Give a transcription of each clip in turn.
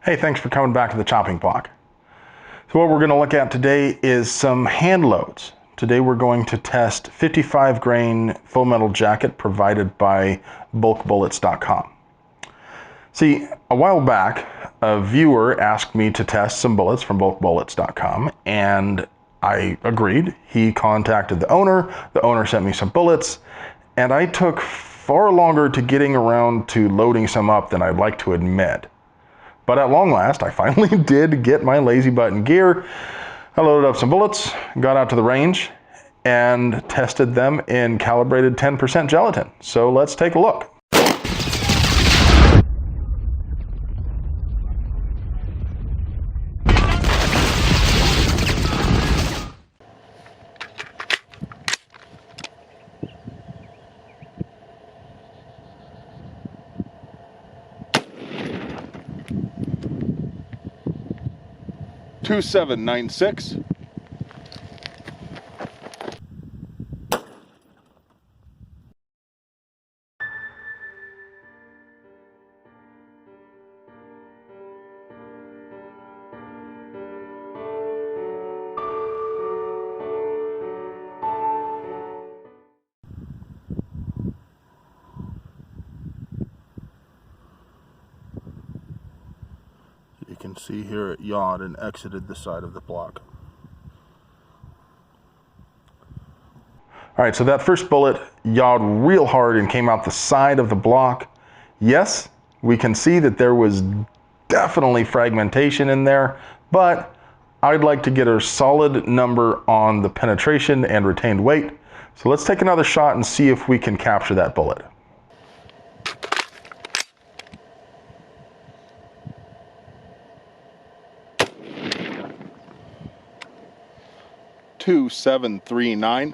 Hey, thanks for coming back to the chopping block. So what we're going to look at today is some hand loads. Today we're going to test 55 grain full metal jacket provided by bulkbullets.com. See, a while back, a viewer asked me to test some bullets from bulkbullets.com, and I agreed. He contacted the owner sent me some bullets, and I took far longer to getting around to loading some up than I'd like to admit. But at long last, I finally did get my lazy button gear. I loaded up some bullets, got out to the range, and tested them in calibrated 10% gelatin. So let's take a look. .2796. You can see here it yawed and exited the side of the block. All right, so that first bullet yawed real hard and came out the side of the block. Yes, we can see that there was definitely fragmentation in there, but I'd like to get a solid number on the penetration and retained weight. So let's take another shot and see if we can capture that bullet. .2739.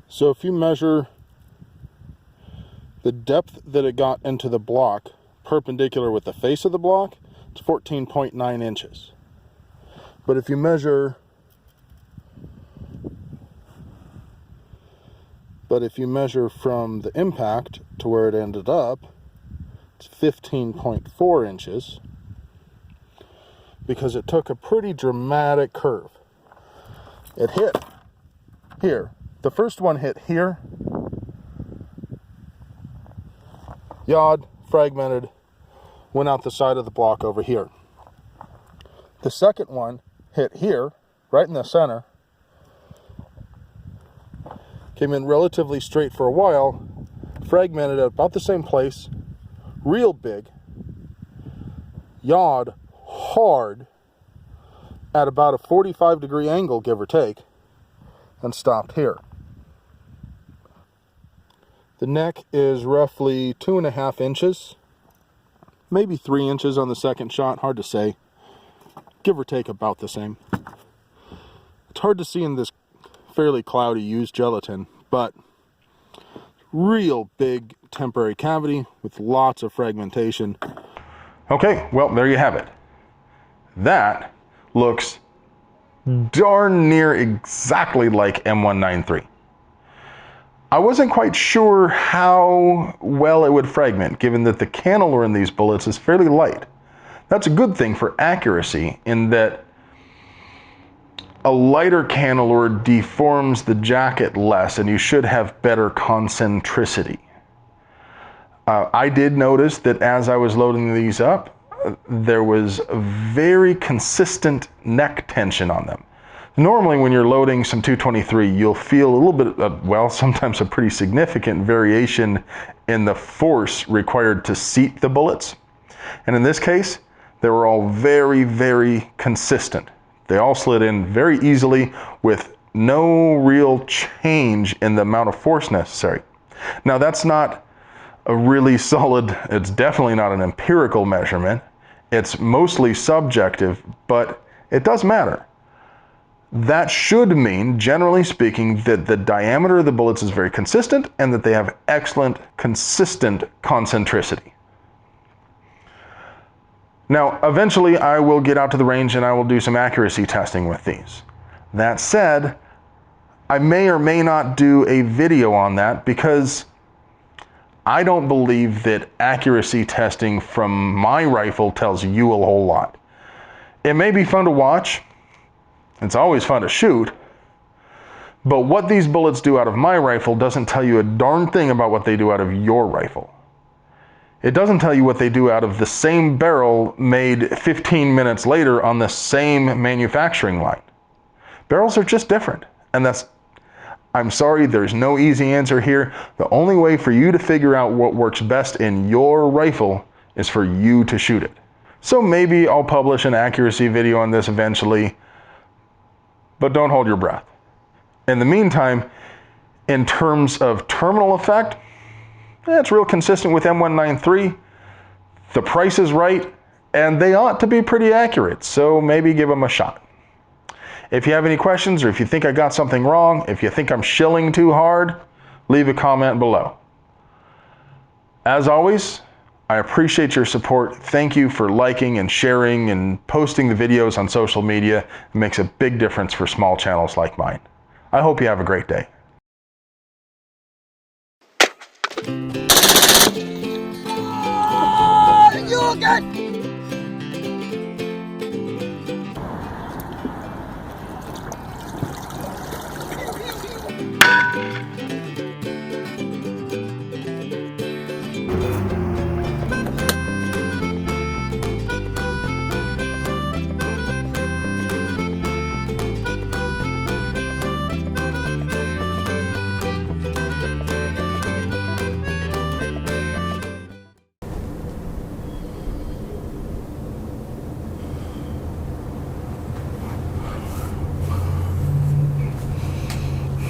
So if you measure the depth that it got into the block perpendicular with the face of the block, it's 14.9 inches. But if you measure from the impact to where it ended up, it's 15.4 inches, because it took a pretty dramatic curve. It hit here. The first one hit here, yawed, fragmented, went out the side of the block over here. The second one hit here, right in the center, came in relatively straight for a while, fragmented at about the same place, real big, yawed hard at about a 45-degree angle, give or take, and stopped here. The neck is roughly 2.5 inches, maybe 3 inches on the second shot, hard to say, give or take about the same. It's hard to see in this fairly cloudy used gelatin, but real big temporary cavity with lots of fragmentation. Okay, well, there you have it. That looks darn near exactly like M193. I wasn't quite sure how well it would fragment, given that the cannelure in these bullets is fairly light. That's a good thing for accuracy, in that a lighter cannelure deforms the jacket less, and you should have better concentricity. I did notice that as I was loading these up, there was a very consistent neck tension on them. Normally when you're loading some 223, you'll feel a little bit of, well, sometimes a pretty significant variation in the force required to seat the bullets. And in this case, they were all very, very consistent. They all slid in very easily with no real change in the amount of force necessary. Now that's not a really solid, it's definitely not an empirical measurement. It's mostly subjective, but it does matter. That should mean, generally speaking, that the diameter of the bullets is very consistent and that they have excellent, consistent concentricity. Now, eventually I will get out to the range and I will do some accuracy testing with these. That said, I may or may not do a video on that because I don't believe that accuracy testing from my rifle tells you a whole lot. It may be fun to watch. It's always fun to shoot. But what these bullets do out of my rifle doesn't tell you a darn thing about what they do out of your rifle. It doesn't tell you what they do out of the same barrel made 15 minutes later on the same manufacturing line. Barrels are just different. And I'm sorry, there's no easy answer here. The only way for you to figure out what works best in your rifle is for you to shoot it. So maybe I'll publish an accuracy video on this eventually, but don't hold your breath. In the meantime, in terms of terminal effect, it's real consistent with M193. The price is right, and they ought to be pretty accurate, so maybe give them a shot. If you have any questions, or if you think I got something wrong, if you think I'm shilling too hard, leave a comment below. As always, I appreciate your support. Thank you for liking and sharing and posting the videos on social media. It makes a big difference for small channels like mine. I hope you have a great day.